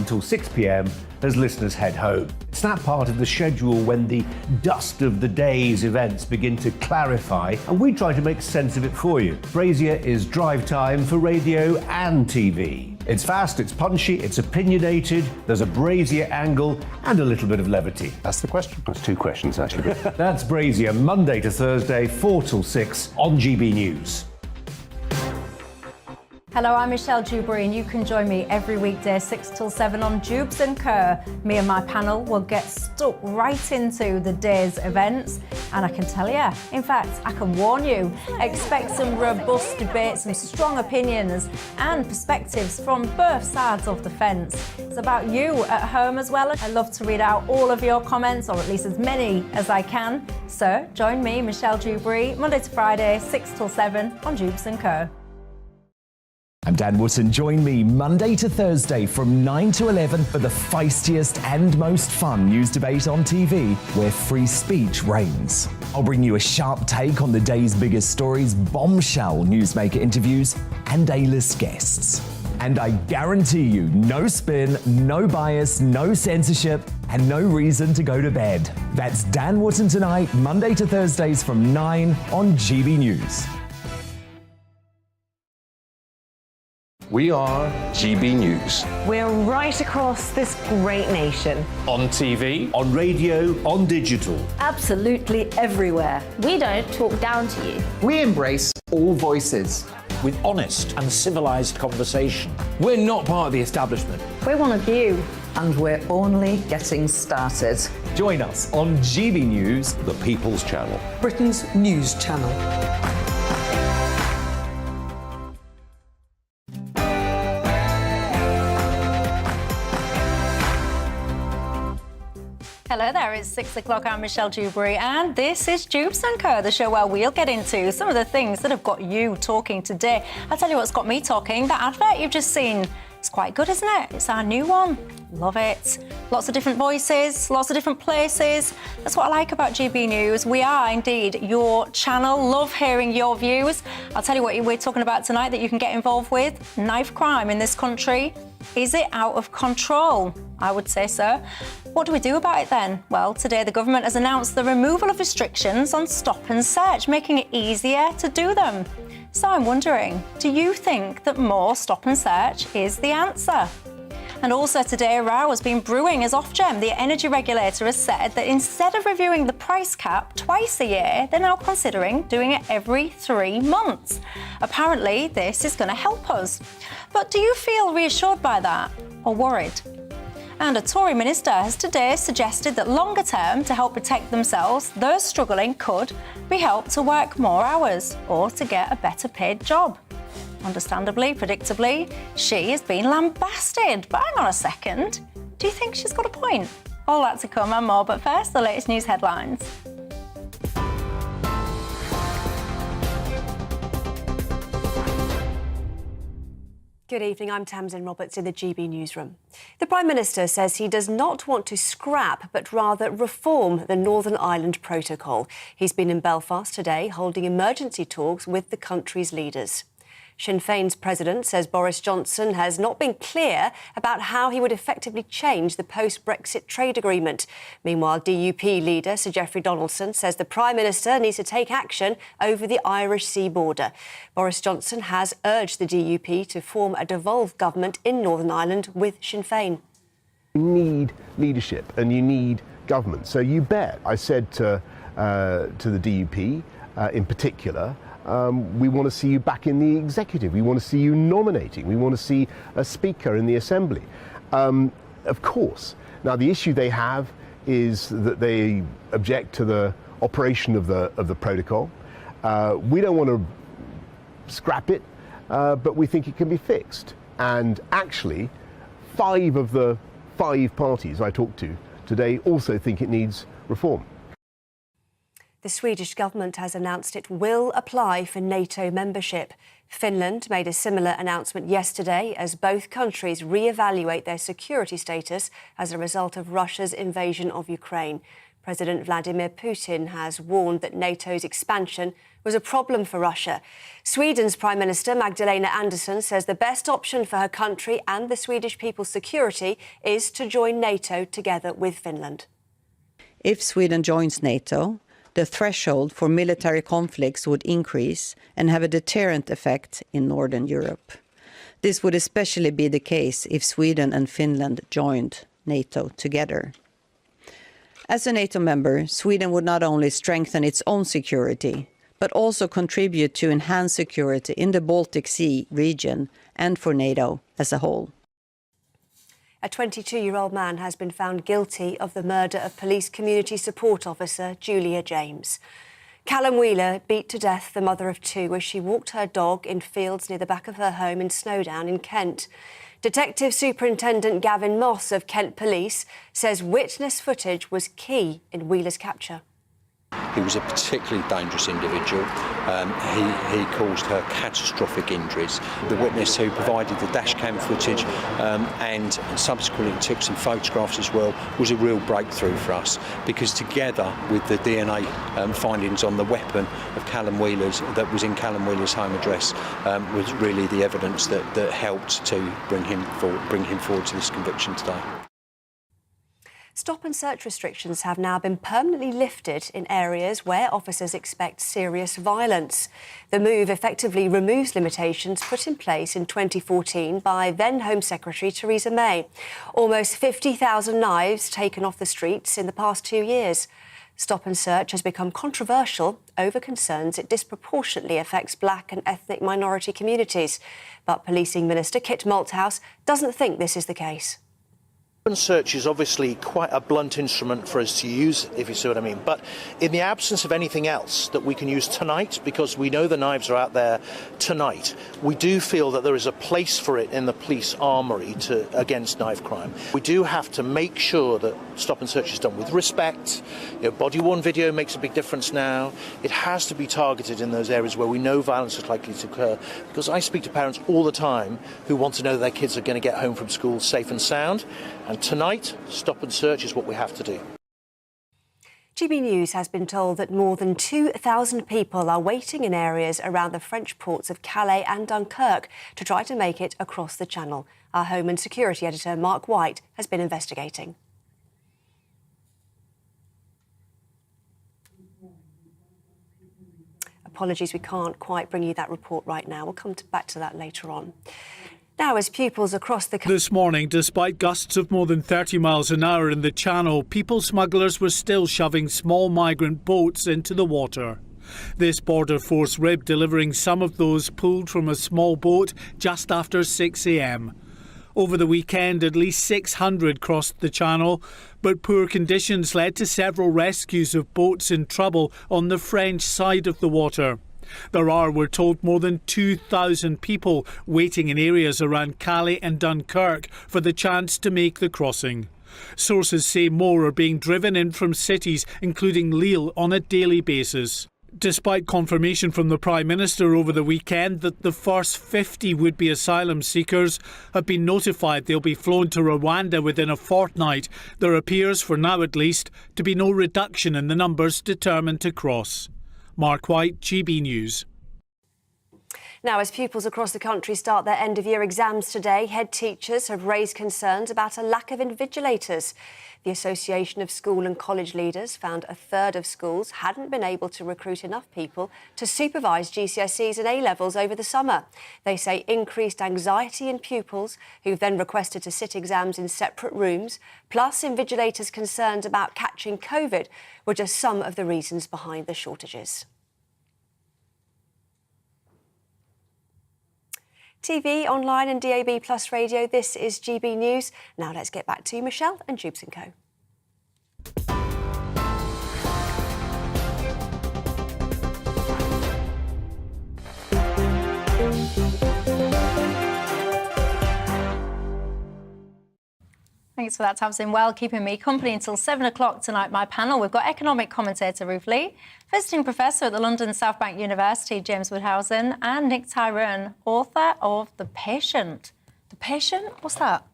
until 6 p.m. as listeners head home. It's that part of the schedule when the dust of the day's events begin to clarify, and we try to make sense of it for you. Brazier is drive time for radio and TV. It's fast, it's punchy, it's opinionated, there's a Brazier angle and a little bit of levity. That's the question. That's two questions, actually. That's Brazier, Monday to Thursday, 4 till 6 on GB News. Hello, I'm Michelle Dewberry, and you can join me every weekday 6 till 7 on Dewbs Co. Me and my panel will get stuck right into the day's events, and I can tell you, in fact, I can warn you, expect some robust debate, some strong opinions and perspectives from both sides of the fence. It's about you at home as well. I love to read out all of your comments, or at least as many as I can. So join me, Michelle Dewberry, Monday to Friday, 6 till 7 on Dewbs Co. I'm Dan Wootton. Join me Monday to Thursday from 9 to 11 for the feistiest and most fun news debate on TV, where free speech reigns. I'll bring you a sharp take on the day's biggest stories, bombshell newsmaker interviews, and A-list guests. And I guarantee you, no spin, no bias, no censorship, and no reason to go to bed. That's Dan Wootton tonight, Monday to Thursdays from 9 on GB News. We are GB News. We're right across this great nation. On TV. On radio, on digital. Absolutely everywhere. We don't talk down to you. We embrace all voices. With honest and civilised conversation. We're not part of the establishment. We're one of you. And we're only getting started. Join us on GB News, The People's Channel. Britain's news channel. Hello there, it's 6 o'clock. I'm Michelle Dewberry, and this is Dewbs Co, the show where we'll get into some of the things that have got you talking today. I'll tell you what's got me talking. That advert you've just seen, it's quite good, isn't it? It's our new one. Love it. Lots of different voices, lots of different places. That's what I like about GB News. We are indeed your channel. Love hearing your views. I'll tell you what we're talking about tonight that you can get involved with. Knife crime in this country. Is it out of control? I would say so. What do we do about it then? Well, today the government has announced the removal of restrictions on stop and search, making it easier to do them. So I'm wondering, do you think that more stop and search is the answer? And also today, a row has been brewing as Ofgem, the energy regulator, has said that instead of reviewing the price cap twice a year, they're now considering doing it every 3 months. Apparently, this is going to help us. But do you feel reassured by that or worried? And a Tory minister has today suggested that longer term, to help protect themselves, those struggling could be helped to work more hours or to get a better paid job. Understandably, predictably, she has been lambasted. But hang on a second, do you think she's got a point? All that to come and more, but first, the latest news headlines. Good evening, I'm Tamsin Roberts in the GB Newsroom. The Prime Minister says he does not want to scrap, but rather reform the Northern Ireland Protocol. He's been in Belfast today, holding emergency talks with the country's leaders. Sinn Féin's president says Boris Johnson has not been clear about how he would effectively change the post-Brexit trade agreement. Meanwhile, DUP leader Sir Geoffrey Donaldson says the Prime Minister needs to take action over the Irish Sea border. Boris Johnson has urged the DUP to form a devolved government in Northern Ireland with Sinn Féin. You need leadership and you need government. So you bet. I said to the DUP in particular, we want to see you back in the executive. We want to see you nominating. We want to see a speaker in the assembly. Of course. Now, the issue they have is that they object to the operation of the protocol. We don't want to scrap it, but we think it can be fixed. And actually, 5 of the 5 parties I talked to today also think it needs reform. The Swedish government has announced it will apply for NATO membership. Finland made a similar announcement yesterday as both countries re-evaluate their security status as a result of Russia's invasion of Ukraine. President Vladimir Putin has warned that NATO's expansion was a problem for Russia. Sweden's Prime Minister Magdalena Andersson says the best option for her country and the Swedish people's security is to join NATO together with Finland. If Sweden joins NATO, the threshold for military conflicts would increase and have a deterrent effect in Northern Europe. This would especially be the case if Sweden and Finland joined NATO together. As a NATO member, Sweden would not only strengthen its own security, but also contribute to enhanced security in the Baltic Sea region and for NATO as a whole. A 22-year-old man has been found guilty of the murder of police community support officer Julia James. Callum Wheeler beat to death the mother of two as she walked her dog in fields near the back of her home in Snowdown in Kent. Detective Superintendent Gavin Moss of Kent Police says witness footage was key in Wheeler's capture. He was a particularly dangerous individual. He caused her catastrophic injuries. The witness who provided the dash cam footage and subsequently took some photographs as well was a real breakthrough for us, because together with the DNA findings on the weapon of Callum Wheeler's that was in Callum Wheeler's home address was really the evidence that helped to bring him forward to this conviction today. Stop and search restrictions have now been permanently lifted in areas where officers expect serious violence. The move effectively removes limitations put in place in 2014 by then Home Secretary Theresa May. Almost 50,000 knives taken off the streets in the past 2 years. Stop and search has become controversial over concerns it disproportionately affects black and ethnic minority communities. But Policing Minister Kit Malthouse doesn't think this is the case. Open search is obviously quite a blunt instrument for us to use, if you see what I mean. But in the absence of anything else that we can use tonight, because we know the knives are out there tonight, we do feel that there is a place for it in the police armoury against knife crime. We do have to make sure that stop and search is done with respect. Body-worn video makes a big difference now. It has to be targeted in those areas where we know violence is likely to occur, because I speak to parents all the time who want to know their kids are going to get home from school safe and sound. And tonight, stop and search is what we have to do. GB News has been told that more than 2,000 people are waiting in areas around the French ports of Calais and Dunkirk to try to make it across the Channel. Our Home and Security editor, Mark White, has been investigating. Apologies, we can't quite bring you that report right now. We'll come back to that later on. Now, as pupils across the country... This morning, despite gusts of more than 30 miles an hour in the Channel, people smugglers were still shoving small migrant boats into the water. This Border Force rib delivering some of those pulled from a small boat just after 6 a.m. Over the weekend, at least 600 crossed the Channel, but poor conditions led to several rescues of boats in trouble on the French side of the water. There are, we're told, more than 2,000 people waiting in areas around Calais and Dunkirk for the chance to make the crossing. Sources say more are being driven in from cities, including Lille, on a daily basis. Despite confirmation from the Prime Minister over the weekend that the first 50 would-be asylum seekers have been notified they'll be flown to Rwanda within a fortnight, there appears, for now at least, to be no reduction in the numbers determined to cross. Mark White, GB News. Now, as pupils across the country start their end-of-year exams today, head teachers have raised concerns about a lack of invigilators. The Association of School and College Leaders found a third of schools hadn't been able to recruit enough people to supervise GCSEs and A-levels over the summer. They say increased anxiety in pupils, who've then requested to sit exams in separate rooms, plus invigilators concerned about catching COVID, were just some of the reasons behind the shortages. TV, online and DAB Plus radio, this is GB News. Now let's get back to Michelle and Dewbs Co. Thanks for that, Tamsin. Well, keeping me company until 7 o'clock tonight. My panel, we've got economic commentator Ruth Lee, visiting professor at the London South Bank University, James Woodhausen, and Nick Tyrone, author of The Patient. The Patient? What's that?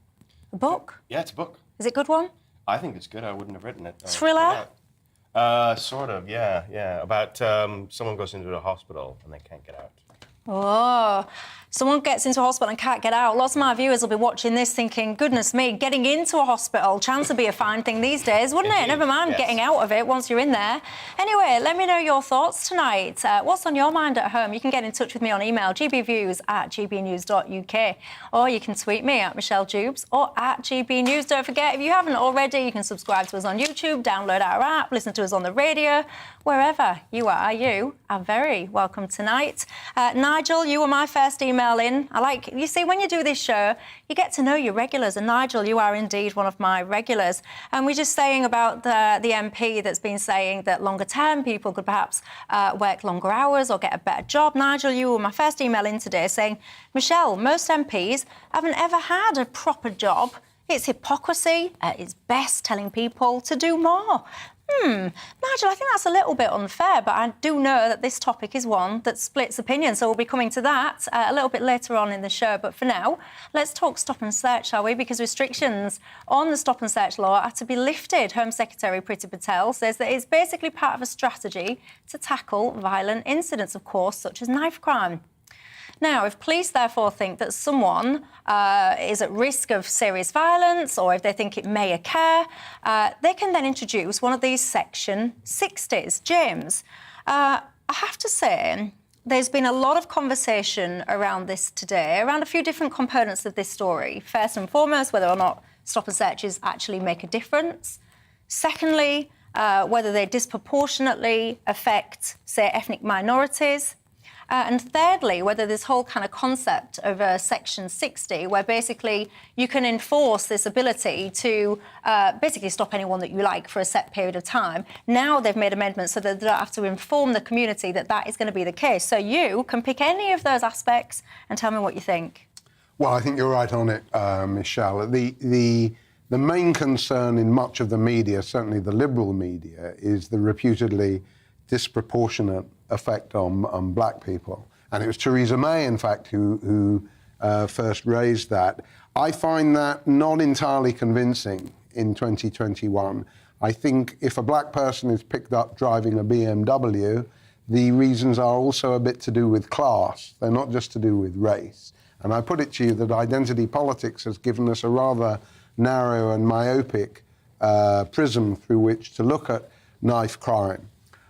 A book? Yeah, it's a book. Is it a good one? I think it's good. I wouldn't have written it. Thriller? Sort of, yeah. About someone goes into a hospital and they can't get out. Oh, someone gets into a hospital and can't get out. Lots of my viewers will be watching this thinking, goodness me, getting into a hospital, chance would be a fine thing these days, wouldn't it? Never mind getting out of it once you're in there. Anyway, let me know your thoughts tonight. What's on your mind at home? You can get in touch with me on email, gbviews@gbnews.uk, or you can tweet me at Michelle Dewbs or at GBNews. Don't forget, if you haven't already, you can subscribe to us on YouTube, download our app, listen to us on the radio. Wherever you are very welcome tonight. Nigel, you were my first email in. You see, when you do this show, you get to know your regulars, and Nigel, you are indeed one of my regulars. And we're just saying about the MP that's been saying that longer term people could perhaps work longer hours or get a better job. Nigel, you were my first email in today saying, Michelle, most MPs haven't ever had a proper job. It's hypocrisy at its best telling people to do more. Nigel, I think that's a little bit unfair, but I do know that this topic is one that splits opinion, so we'll be coming to that a little bit later on in the show. But for now, let's talk stop and search, shall we? Because restrictions on the stop and search law are to be lifted. Home Secretary Priti Patel says that it's basically part of a strategy to tackle violent incidents, of course, such as knife crime. Now, if police therefore think that someone is at risk of serious violence, or if they think it may occur, they can then introduce one of these Section 60s. James, I have to say, there's been a lot of conversation around this today, around a few different components of this story. First and foremost, whether or not stop and searches actually make a difference. Secondly, whether they disproportionately affect, say, ethnic minorities. And thirdly, whether this whole kind of concept of Section 60, where basically you can enforce this ability to basically stop anyone that you like for a set period of time. Now they've made amendments so that they don't have to inform the community that that is going to be the case. So you can pick any of those aspects and tell me what you think. Well, I think you're right on it, Michelle. The main concern in much of the media, certainly the liberal media, is the reputedly disproportionate effect on black people. And it was Theresa May, in fact, who first raised that. I find that not entirely convincing in 2021. I think if a black person is picked up driving a BMW, the reasons are also a bit to do with class. They're not just to do with race. And I put it to you that identity politics has given us a rather narrow and myopic prism through which to look at knife crime.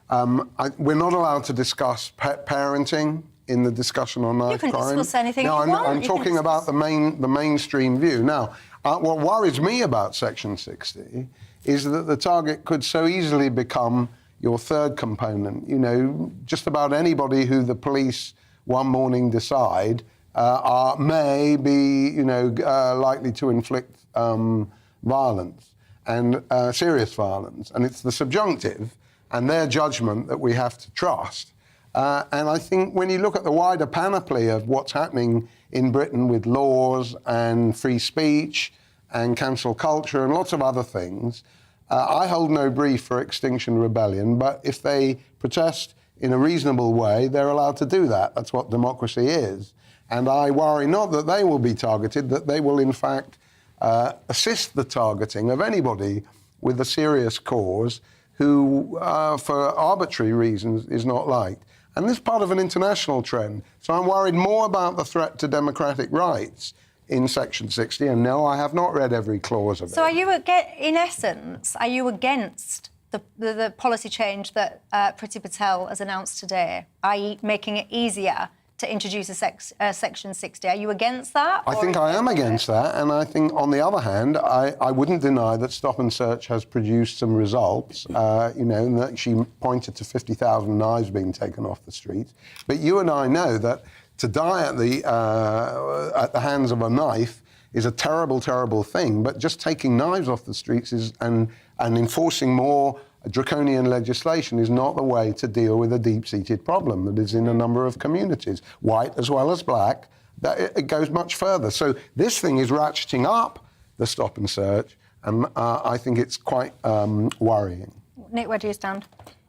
We're not allowed to discuss parenting in the discussion on knife crime. You can discuss anything you want. I'm talking about the mainstream view. Now, what worries me about Section 60 is that the target could so easily become your third component. You know, just about anybody who the police one morning decide may be, likely to inflict violence and serious violence. And it's the subjunctive and their judgment that we have to trust. And I think when you look at the wider panoply of what's happening in Britain with laws and free speech and cancel culture and lots of other things, I hold no brief for Extinction Rebellion, but if they protest in a reasonable way, they're allowed to do that. That's what democracy is. And I worry not that they will be targeted, that they will in fact assist the targeting of anybody with a serious cause who, for arbitrary reasons, is not liked. And this is part of an international trend. So I'm worried more about the threat to democratic rights in Section 60. And no, I have not read every clause of it. So are you, in essence, are you against the policy change that Priti Patel has announced today, i.e. making it easier to introduce a Section 60? Are you against that? I think I am against that, and I think, on the other hand, I wouldn't deny that Stop and Search has produced some results, and that she pointed to 50,000 knives being taken off the streets. But you and I know that to die at the hands of a knife is a terrible, terrible thing, but just taking knives off the streets and enforcing more draconian legislation is not the way to deal with a deep-seated problem that is in a number of communities, white as well as black. It goes much further. So this thing is ratcheting up the stop and search, and I think it's quite worrying. Nick, where do you stand?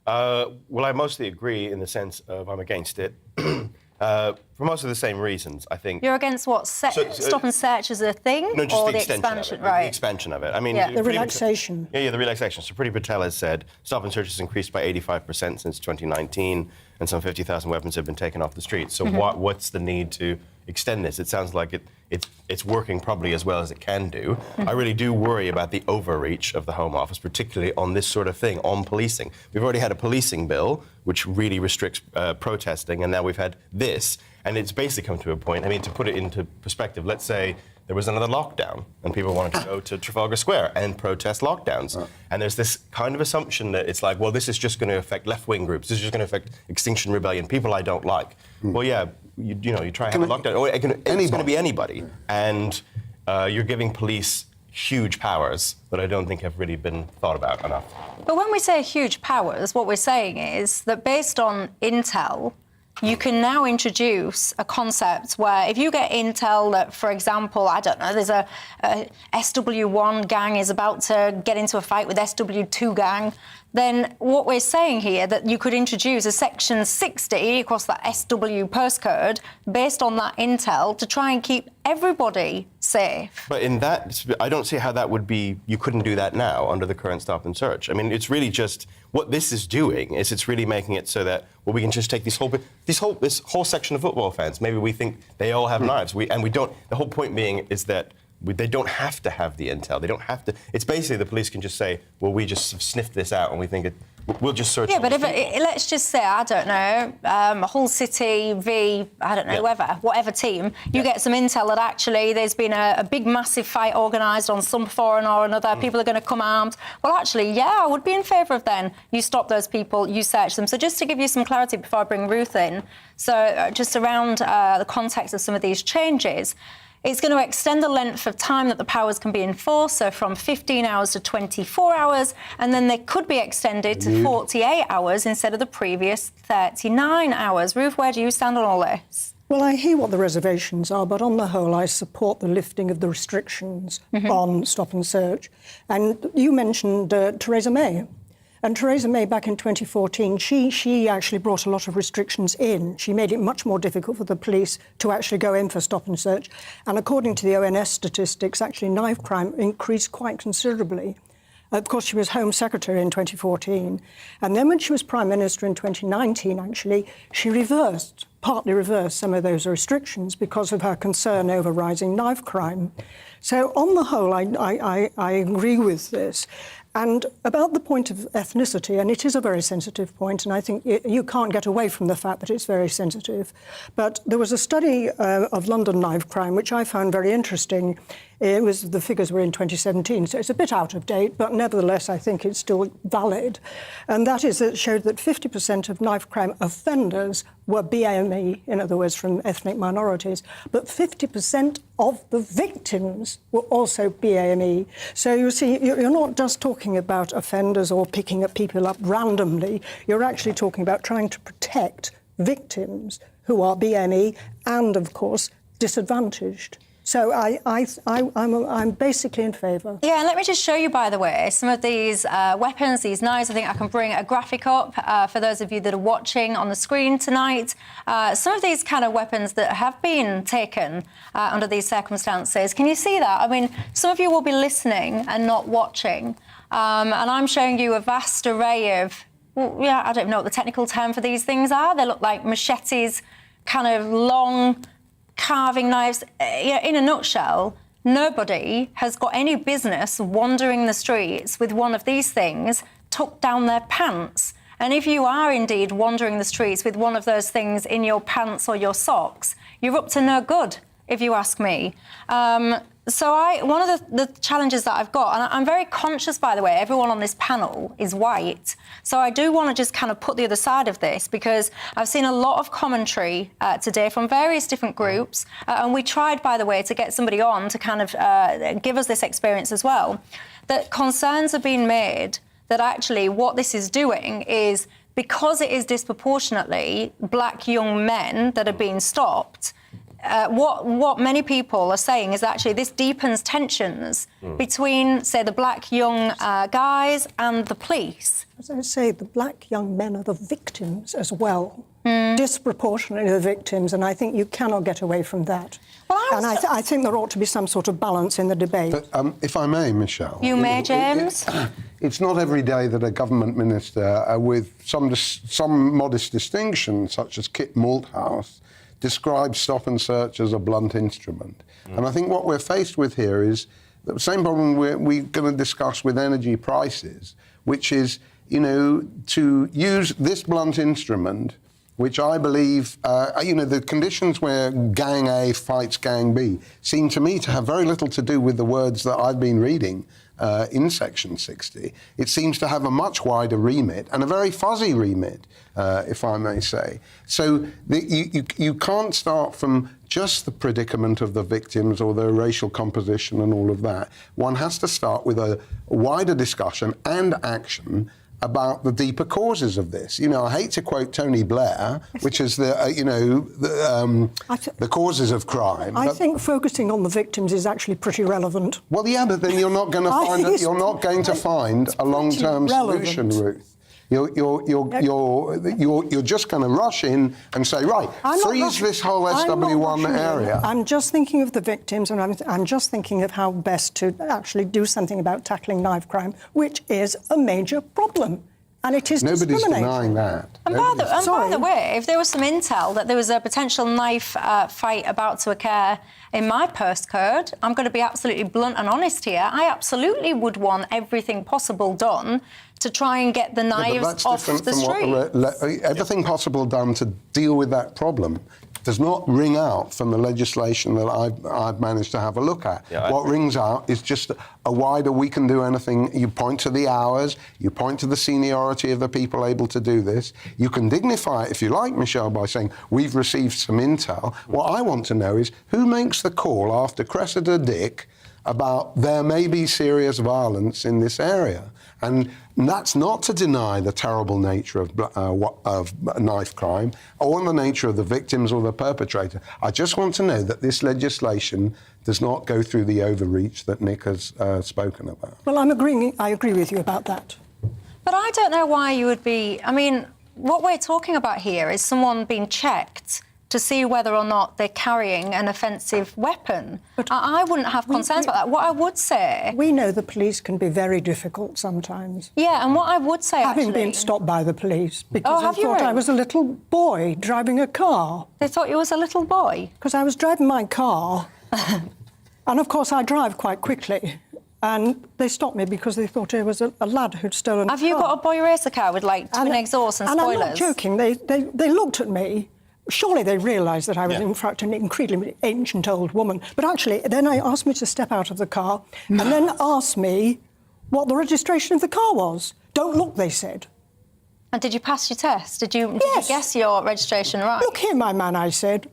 Well, I mostly agree in the sense of I'm against it. For for most of the same reasons, I think. You're against what? Stop and search as a thing? No, just or the expansion of it. Right. The expansion of it. I mean, The relaxation. The relaxation. So Priti Patel has said stop and search has increased by 85% since 2019, and some 50,000 weapons have been taken off the streets. So what's the need to extend this? It sounds like it's working probably as well as it can do. I really do worry about the overreach of the Home Office, particularly on this sort of thing, on policing. We've already had a policing bill which really restricts protesting, and now we've had this, and it's basically come to a point. I mean, to put it into perspective, let's say there was another lockdown and people wanted to go to Trafalgar Square and protest lockdowns. And there's this kind of assumption that it's like, well, this is just going to affect left-wing groups. This is just going to affect Extinction Rebellion, people I don't like. Well, yeah, you try and have a lockdown. Or it's going to be anybody. And you're giving police huge powers that I don't think have really been thought about enough. But when we say huge powers, what we're saying is that based on intel, you can now introduce a concept where if you get intel that, for example, I don't know, there's a SW1 gang is about to get into a fight with SW2 gang, then what we're saying here that you could introduce a section 60 across that SW postcode based on that intel to try and keep everybody safe. But in that, I don't see how that would be, you couldn't do that now under the current stop and search. I mean, it's really just, what this is doing is it's really making it so that, well, we can just take this whole section of football fans, maybe we think they all have knives, and we don't, the whole point being is that they don't have to have the intel. They don't have to. It's basically the police can just say, well, we just sniffed this out and we think we'll just search. Yeah, but if let's just say, I don't know, Hull City v, I don't know, whatever team, you get some intel that actually there's been a big, massive fight organised on some forum or another, people are going to come armed. Well, actually, yeah, I would be in favour of then. You stop those people, you search them. So just to give you some clarity before I bring Ruth in, so just around the context of some of these changes, it's going to extend the length of time that the powers can be enforced, so from 15 hours to 24 hours, and then they could be extended to 48 hours instead of the previous 39 hours. Ruth, where do you stand on all this? Well, I hear what the reservations are, but on the whole, I support the lifting of the restrictions on stop and search. And you mentioned Theresa May. And Theresa May, back in 2014, she actually brought a lot of restrictions in. She made it much more difficult for the police to actually go in for stop and search. And according to the ONS statistics, actually knife crime increased quite considerably. Of course, she was Home Secretary in 2014. And then when she was Prime Minister in 2019, actually, she partly reversed some of those restrictions because of her concern over rising knife crime. So on the whole, I agree with this. And about the point of ethnicity, and it is a very sensitive point, and I think you can't get away from the fact that it's very sensitive. But there was a study of London knife crime, which I found very interesting. The figures were in 2017, so it's a bit out of date, but nevertheless, I think it's still valid. And that is, it showed that 50% of knife crime offenders were BME, in other words, from ethnic minorities, but 50% of the victims were also BAME. So you see, you're not just talking about offenders or picking up people up randomly. You're actually talking about trying to protect victims who are BME and, of course, disadvantaged. So I'm basically in favour. Yeah, and let me just show you, by the way, some of these weapons, these knives. I think I can bring a graphic up for those of you that are watching on the screen tonight. Some of these kind of weapons that have been taken under these circumstances. Can you see that? I mean, some of you will be listening and not watching. And I'm showing you a vast array of, I don't even know what the technical term for these things are. They look like machetes, kind of long carving knives. In a nutshell, nobody has got any business wandering the streets with one of these things tucked down their pants. And if you are indeed wandering the streets with one of those things in your pants or your socks, you're up to no good, if you ask me. So one of the challenges that I've got, and I'm very conscious, by the way, everyone on this panel is white. So I do want to just kind of put the other side of this, because I've seen a lot of commentary today from various different groups. And we tried, by the way, to get somebody on to kind of give us this experience as well. That concerns are being made that actually what this is doing is, because it is disproportionately black young men that are being stopped, what many people are saying is actually this deepens tensions between, say, the black young guys and the police. As I say, the black young men are the victims as well. Disproportionately the victims, and I think you cannot get away from that. And I think there ought to be some sort of balance in the debate. But, if I may, Michelle. You may, James. It's not every day that a government minister with some modest distinction, such as Kit Malthouse, describes stop and search as a blunt instrument. And I think what we're faced with here is the same problem we're going to discuss with energy prices, which is, to use this blunt instrument, which I believe, the conditions where Gang A fights Gang B seem to me to have very little to do with the words that I've been reading in Section 60. It seems to have a much wider remit and a very fuzzy remit, if I may say. So you can't start from just the predicament of the victims or their racial composition and all of that. One has to start with a wider discussion and action about the deeper causes of this. I hate to quote Tony Blair, which is the causes of crime. I think focusing on the victims is actually pretty relevant. Well, yeah, but then you're not going to find a long-term solution, Ruth. You're just going to rush in and say, right, freeze this whole SW1 area. I'm just thinking of the victims, and I'm just thinking of how best to actually do something about tackling knife crime, which is a major problem. And it is Nobody's denying that. And by the way, if there was some intel that there was a potential knife fight about to occur in my postcode, I'm going to be absolutely blunt and honest here. I absolutely would want everything possible done to try and get the knives off the street. Everything possible done to deal with that problem does not ring out from the legislation that I've managed to have a look at. Yeah, what rings out is just a wider we can do anything. You point to the hours, you point to the seniority of the people able to do this. You can dignify it, if you like, Michelle, by saying, we've received some intel. What I want to know is who makes the call after Cressida Dick about there may be serious violence in this area. And that's not to deny the terrible nature of knife crime or the nature of the victims or the perpetrator. I just want to know that this legislation does not go through the overreach that Nick has spoken about. Well, I agree with you about that. But I don't know why you would be... I mean, what we're talking about here is someone being checked to see whether or not they're carrying an offensive weapon. But I wouldn't have concerns about that. What I would say... We know the police can be very difficult sometimes. Yeah, and what I would say, Having been stopped by the police because they thought I was a little boy driving a car. They thought you was a little boy? Because I was driving my car, and of course I drive quite quickly, and they stopped me because they thought I was a lad who'd stolen a car. Have you got a boy racer car with, like, twin exhausts and spoilers? And I'm not joking. They looked at me. Surely they realised that I was, in fact, an incredibly ancient old woman. But actually, then they asked me to step out of the car and then asked me what the registration of the car was. Don't look, they said. And did you pass your test? Did you guess your registration right? Look here, my man, I said.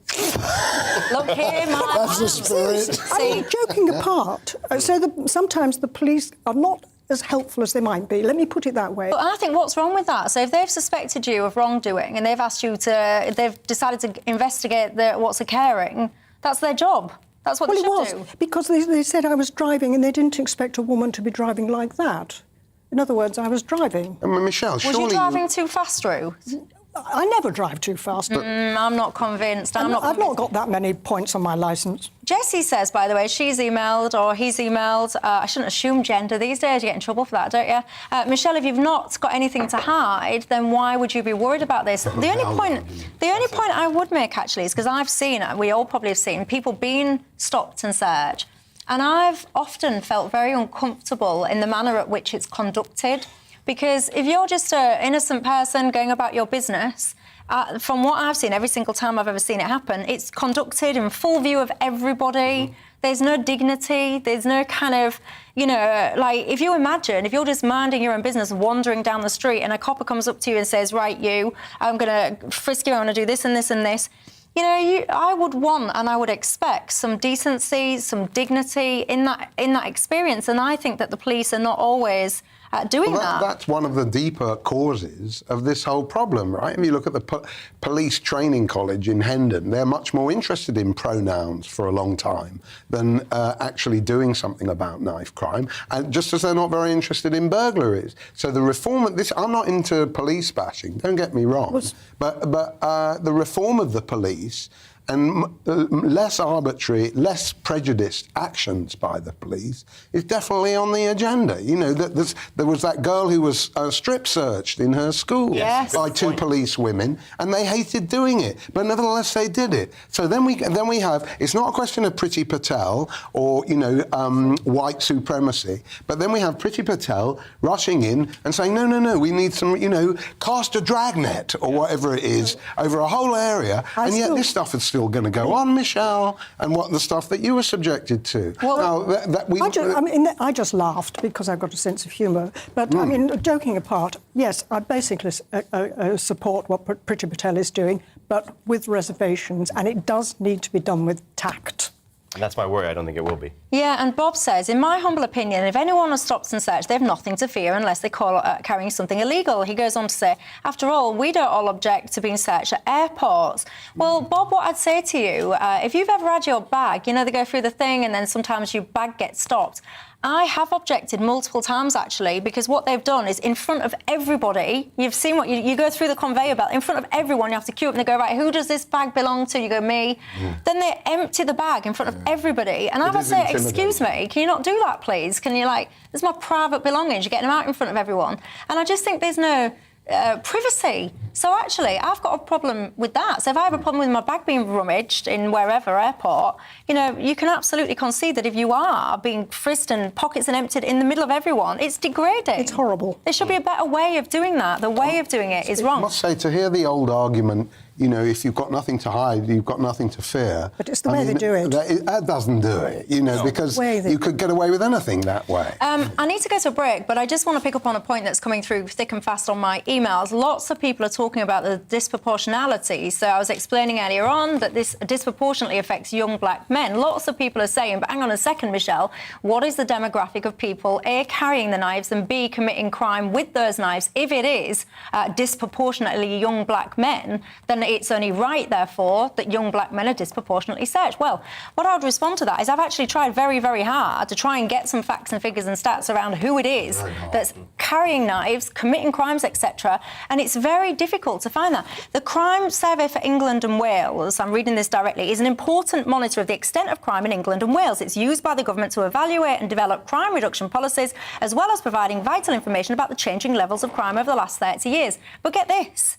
Look here, my man. That's the spirit. I mean, joking apart, sometimes the police are not as helpful as they might be. Let me put it that way. But I think what's wrong with that? So if they've suspected you of wrongdoing and they've asked you to... They've decided to investigate what's occurring, that's their job. That's what they should do. Because they said I was driving and they didn't expect a woman to be driving like that. In other words, I was driving. Michelle, surely... Was you driving too fast, Ruth? I never drive too fast. But I'm not convinced. I've not got that many points on my licence. Jessie says, by the way, she's emailed or he's emailed. I shouldn't assume gender these days. You get in trouble for that, don't you? Michelle, if you've not got anything to hide, then why would you be worried about this? The only point I would make, actually, is because I've seen, we all probably have seen, people being stopped and searched. And I've often felt very uncomfortable in the manner at which it's conducted. Because if you're just an innocent person going about your business, from what I've seen, every single time I've ever seen it happen, it's conducted in full view of everybody. There's no dignity. There's no kind of, like, if you imagine, if you're just minding your own business, wandering down the street, and a copper comes up to you and says, right, I'm going to frisk you, I'm going to do this and this and this. I would want and I would expect some decency, some dignity in that experience. And I think that the police are not always at doing that. That's one of the deeper causes of this whole problem, right? If you look at the police training college in Hendon, they're much more interested in pronouns for a long time than actually doing something about knife crime, and just as they're not very interested in burglaries. So the reform of this, I'm not into police bashing, don't get me wrong, but the reform of the police and less arbitrary, less prejudiced actions by the police is definitely on the agenda. You know, there was that girl who was strip searched in her school by two police women, and they hated doing it, but nevertheless they did it. So then we have, it's not a question of Priti Patel or, you know, white supremacy, but then we have Priti Patel rushing in and saying, no, we need some, you know, cast a dragnet or whatever it is over a whole area, and yet this stuff is still going to go on, Michelle, and what the stuff that you were subjected to. Well, now, I just laughed because I've got a sense of humour. But, I mean, joking apart, yes, I basically support what Priti Patel is doing, but with reservations, and it does need to be done with tact. And that's my worry. I don't think it will be. Yeah, and Bob says, in my humble opinion, if anyone has stopped and searched, they have nothing to fear unless they call carrying something illegal. He goes on to say, after all, we don't all object to being searched at airports. Well, Bob, what I'd say to you, if you've ever had your bag, you know, they go through the thing and then sometimes your bag gets stopped. I have objected multiple times, actually, because what they've done is in front of everybody, you've seen what you go through the conveyor belt, in front of everyone, you have to queue up and they go, right, who does this bag belong to? You go, me. Then they empty the bag in front of everybody. And I would say, excuse me, can you not do that, please? Can you, like, there's my private belongings, you're getting them out in front of everyone. And I just think there's no privacy. So actually, I've got a problem with that. So if I have a problem with my bag being rummaged in wherever airport, you know, you can absolutely concede that if you are being frisked and pockets and emptied in the middle of everyone, it's degrading. It's horrible. There should be a better way of doing that. The way of doing it is wrong. I must say, to hear the old argument, you know, if you've got nothing to hide, you've got nothing to fear. But it's the way they do it. That doesn't do it, you know, because you could get away with anything that way. I need to go to a break, but I just want to pick up on a point that's coming through thick and fast on my emails. Lots of people are talking about the disproportionality. So I was explaining earlier on that this disproportionately affects young black men. Lots of people are saying, but hang on a second, Michelle, what is the demographic of people, A, carrying the knives, and B, committing crime with those knives? If it is disproportionately young black men, then it's only right, therefore, that young black men are disproportionately searched. Well, what I would respond to that is I've actually tried very, very hard to try and get some facts and figures and stats around who it is that's carrying knives, committing crimes, etc. And it's very difficult to find that. The Crime Survey for England and Wales, I'm reading this directly, is an important monitor of the extent of crime in England and Wales. It's used by the government to evaluate and develop crime reduction policies, as well as providing vital information about the changing levels of crime over the last 30 years. But get this.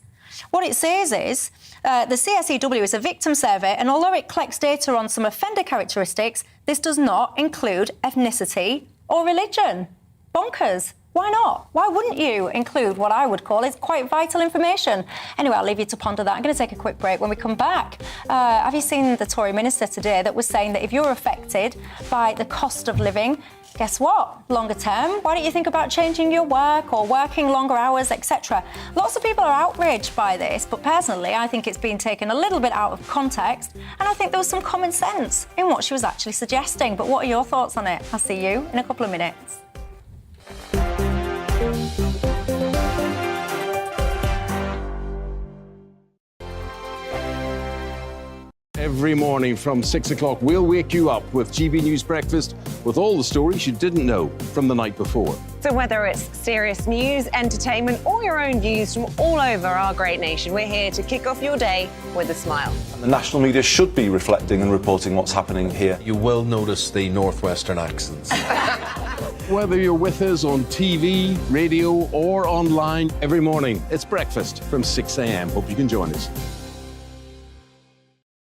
What it says is the CSEW is a victim survey, and although it collects data on some offender characteristics, this does not include ethnicity or religion. Bonkers. Why not? Why wouldn't you include what I would call is quite vital information? Anyway, I'll leave you to ponder that. I'm going to take a quick break. When we come back, have you seen the Tory minister today that was saying that if you're affected by the cost of living, guess what? Longer term, why don't you think about changing your work or working longer hours, etc.? Lots of people are outraged by this, but personally, I think it's been taken a little bit out of context, and I think there was some common sense in what she was actually suggesting. But what are your thoughts on it? I'll see you in a couple of minutes. Every morning from 6 o'clock, we'll wake you up with GB News Breakfast with all the stories you didn't know from the night before. So whether it's serious news, entertainment, or your own views from all over our great nation, we're here to kick off your day with a smile. And the national media should be reflecting and reporting what's happening here. You will notice the northwestern accents. Whether you're with us on TV, radio, or online, every morning, it's breakfast from 6 a.m. Hope you can join us.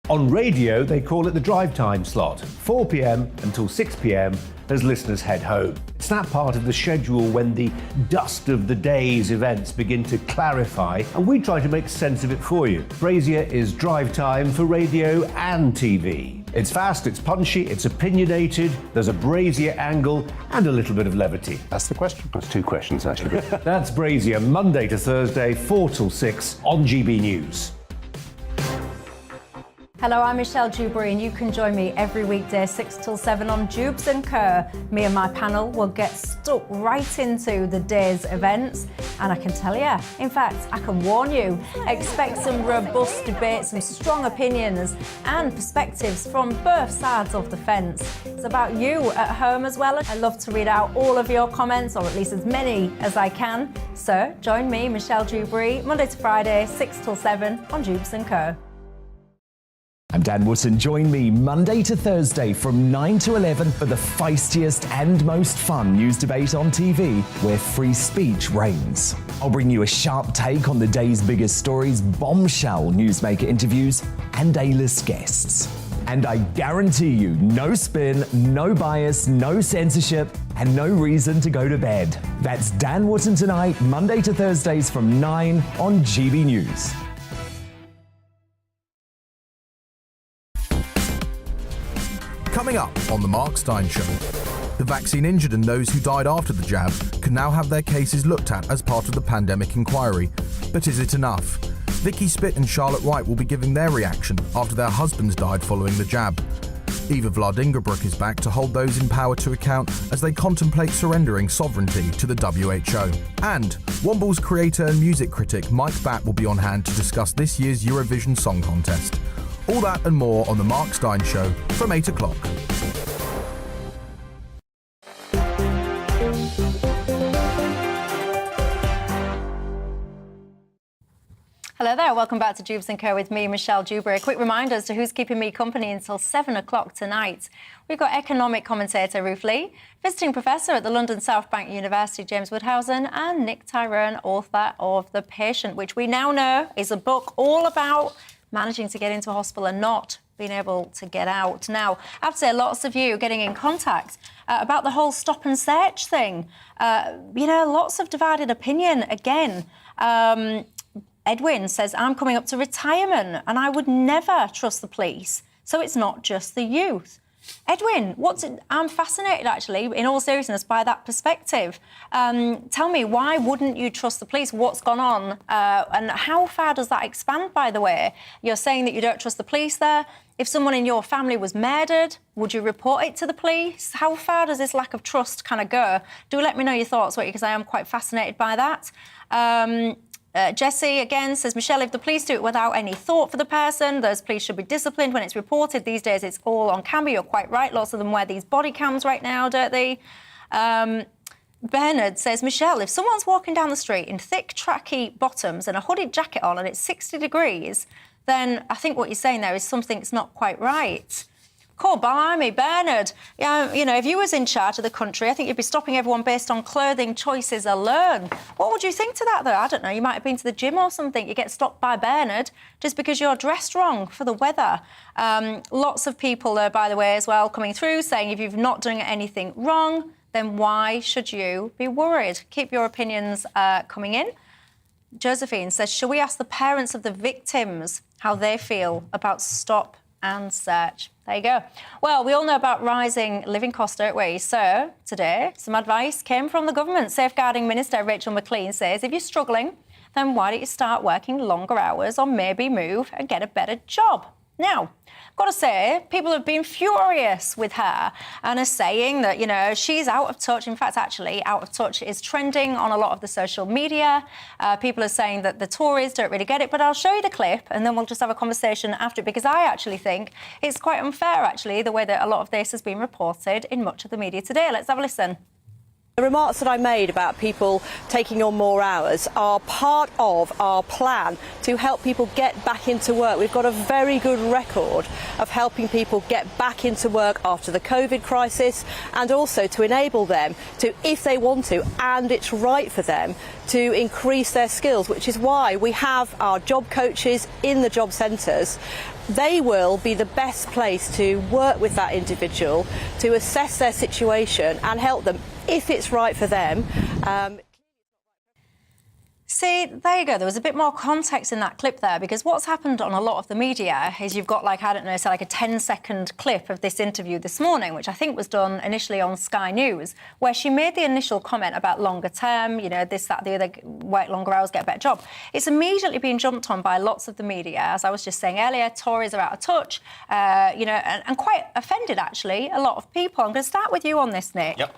On radio, they call it the drive time slot, 4 p.m. until 6 p.m. as listeners head home. It's that part of the schedule when the dust of the day's events begin to clarify, and we try to make sense of it for you. Brazier is drive time for radio and TV. It's fast, it's punchy, it's opinionated, there's a Brazier angle and a little bit of levity. That's the question. That's two questions, actually. That's Brazier, Monday to Thursday, 4 till 6 on GB News. Hello, I'm Michelle Dewberry, and you can join me every weekday 6 till 7 on Dewbs Co. Me and my panel will get stuck right into the day's events, and I can tell you, in fact, I can warn you, expect some robust debates, some strong opinions and perspectives from both sides of the fence. It's about you at home as well. I love to read out all of your comments, or at least as many as I can. So join me, Michelle Dewberry, Monday to Friday, 6 till 7 on Dewbs Co. I'm Dan Wootton. Join me Monday to Thursday from 9 to 11 for the feistiest and most fun news debate on TV, where free speech reigns. I'll bring you a sharp take on the day's biggest stories, bombshell newsmaker interviews, and A-list guests. And I guarantee you, no spin, no bias, no censorship, and no reason to go to bed. That's Dan Wootton tonight, Monday to Thursdays from 9 on GB News. Coming up on The Mark Steyn Show, the vaccine injured and those who died after the jab can now have their cases looked at as part of the pandemic inquiry. But is it enough? Vicky Spitt and Charlotte White will be giving their reaction after their husbands died following the jab. Eva Vladingerbroek is back to hold those in power to account as they contemplate surrendering sovereignty to the WHO. And Womble's creator and music critic Mike Batt will be on hand to discuss this year's Eurovision Song Contest. All that and more on The Mark Steyn Show from 8 o'clock. Hello there, welcome back to Dewbs Co with me, Michelle Dewberry. A quick reminder as to who's keeping me company until 7 o'clock tonight. We've got economic commentator Ruth Lee, visiting professor at the London South Bank University, James Woodhousen, and Nick Tyrone, author of The Patient, which we now know is a book all about managing to get into hospital and not being able to get out. Now, I have to say, lots of you getting in contact about the whole stop and search thing. Lots of divided opinion again. Edwin says, I'm coming up to retirement and I would never trust the police. So it's not just the youth. Edwin, I'm fascinated, actually, in all seriousness, by that perspective. Tell me, why wouldn't you trust the police? What's gone on? And how far does that expand, by the way? You're saying that you don't trust the police there. If someone in your family was murdered, would you report it to the police? How far does this lack of trust kind of go? Do let me know your thoughts, because I am quite fascinated by that. Jesse, again, says, Michelle, if the police do it without any thought for the person, those police should be disciplined when it's reported. These days, it's all on camera. You're quite right. Lots of them wear these body cams right now, don't they? Bernard says, Michelle, if someone's walking down the street in thick, tracky bottoms and a hooded jacket on and it's 60 degrees, then I think what you're saying there is something's not quite right. Cool, blimey, Bernard. If you was in charge of the country, I think you'd be stopping everyone based on clothing choices alone. What would you think to that, though? I don't know. You might have been to the gym or something. You get stopped by Bernard just because you're dressed wrong for the weather. Lots of people, by the way, as well, coming through saying if you've not done anything wrong, then why should you be worried? Keep your opinions coming in. Josephine says, shall we ask the parents of the victims how they feel about stop and search? There you go. Well, we all know about rising living costs, don't we? So today, some advice came from the government. Safeguarding Minister Rachel Maclean says, if you're struggling, then why don't you start working longer hours or maybe move and get a better job? Now, I've got to say, people have been furious with her and are saying that, she's out of touch. In fact, actually, out of touch is trending on a lot of the social media. People are saying that the Tories don't really get it, but I'll show you the clip and then we'll just have a conversation after it, because I actually think it's quite unfair, actually, the way that a lot of this has been reported in much of the media today. Let's have a listen. The remarks that I made about people taking on more hours are part of our plan to help people get back into work. We've got a very good record of helping people get back into work after the COVID crisis, and also to enable them to, if they want to, and it's right for them, to increase their skills, which is why we have our job coaches in the job centres. They will be the best place to work with that individual, to assess their situation and help them if it's right for them. See, there you go. There was a bit more context in that clip there, because what's happened on a lot of the media is you've got, like, I don't know, say like a 10-second clip of this interview this morning, which I think was done initially on Sky News, where she made the initial comment about longer term, you know, this, that, the other, work longer hours, get a better job. It's immediately been jumped on by lots of the media. As I was just saying earlier, Tories are out of touch, you know, and quite offended, actually, a lot of people. I'm going to start with you on this, Nick. Yep.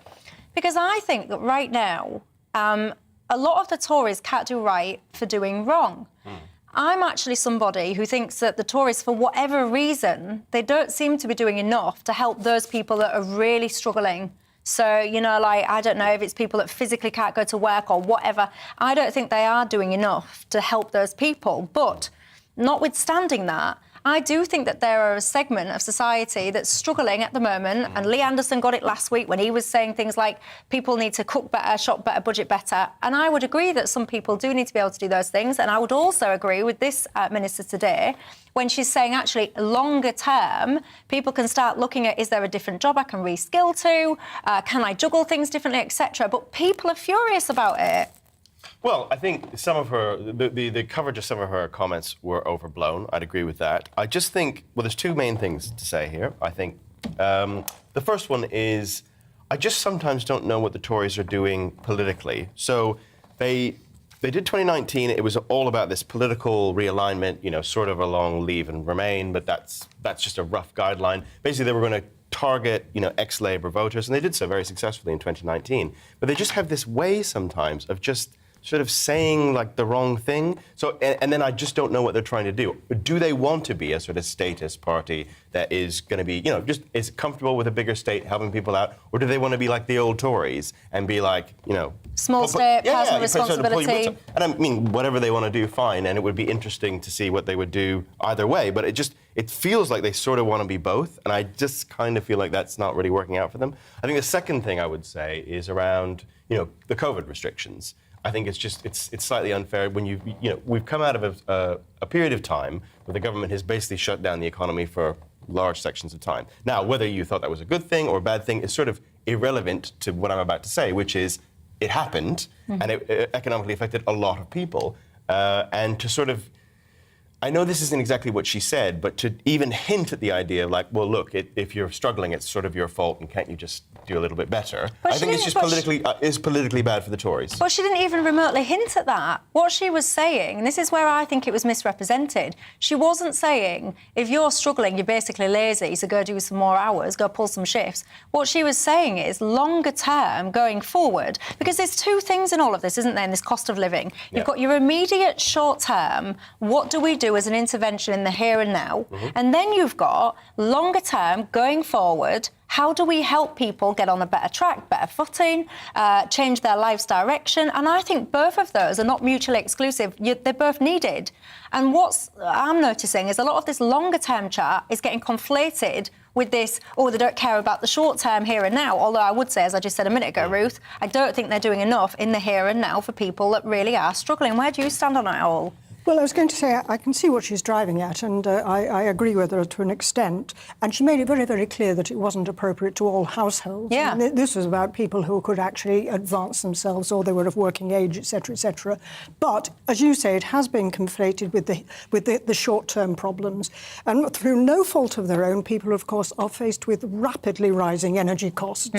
Because I think that right now, a lot of the Tories can't do right for doing wrong. I'm actually somebody who thinks that the Tories, for whatever reason, they don't seem to be doing enough to help those people that are really struggling. So, you know, like, I don't know if it's people that physically can't go to work or whatever. I don't think they are doing enough to help those people. But notwithstanding that, I do think that there are a segment of society that's struggling at the moment, and Lee Anderson got it last week when he was saying things like people need to cook better, shop better, budget better. And I would agree that some people do need to be able to do those things. And I would also agree with this minister today when she's saying, actually, longer term, people can start looking at, is there a different job I can reskill to? Can I juggle things differently, etc.? But people are furious about it. Well, I think some of her, the coverage of some of her comments were overblown. I'd agree with that. I just think, well, there's two main things to say here. I think the first one is I just sometimes don't know what the Tories are doing politically. So they did 2019. It was all about this political realignment, you know, sort of along Leave and Remain, but that's just a rough guideline. Basically, they were going to target, you know, ex-Labour voters, and they did so very successfully in 2019. But they just have this way sometimes of just sort of saying, like, the wrong thing. So, and then I just don't know what they're trying to do. Do they want to be a sort of status party that is going to be, you know, just is comfortable with a bigger state, helping people out? Or do they want to be like the old Tories and be like, you know... Small state, personal responsibility. And I mean, whatever they want to do, fine. And it would be interesting to see what they would do either way. But it feels like they sort of want to be both. And I just kind of feel like that's not really working out for them. I think the second thing I would say is around, you know, the COVID restrictions. I think it's slightly unfair when we've come out of a period of time where the government has basically shut down the economy for large sections of time. Now, whether you thought that was a good thing or a bad thing is sort of irrelevant to what I'm about to say, which is it happened and it economically affected a lot of people. And to sort of, I know this isn't exactly what she said, but to even hint at the idea of, like, well, look, if you're struggling, it's sort of your fault, and can't you just do a little bit better? But I think it's just politically bad for the Tories. Well, she didn't even remotely hint at that. What she was saying, and this is where I think it was misrepresented, she wasn't saying, if you're struggling, you're basically lazy, so go do some more hours, go pull some shifts. What she was saying is, longer term, going forward, because there's two things in all of this, isn't there, in this cost of living. You've got your immediate short term, what do we do as an intervention in the here and now? And then you've got longer term, going forward, how do we help people get on a better track, better footing, change their life's direction? And I think both of those are not mutually exclusive. They're both needed. And what I'm noticing is a lot of this longer term chat is getting conflated with this, oh, they don't care about the short term here and now. Although I would say, as I just said a minute ago, Ruth, I don't think they're doing enough in the here and now for people that really are struggling. Where do you stand on it all? Well, I was going to say, I can see what she's driving at, and I agree with her to an extent. And she made it very, very clear that it wasn't appropriate to all households. Yeah. And this was about people who could actually advance themselves, or they were of working age, etc., etc. But, as you say, it has been conflated with the short-term problems. And through no fault of their own, people, of course, are faced with rapidly rising energy costs.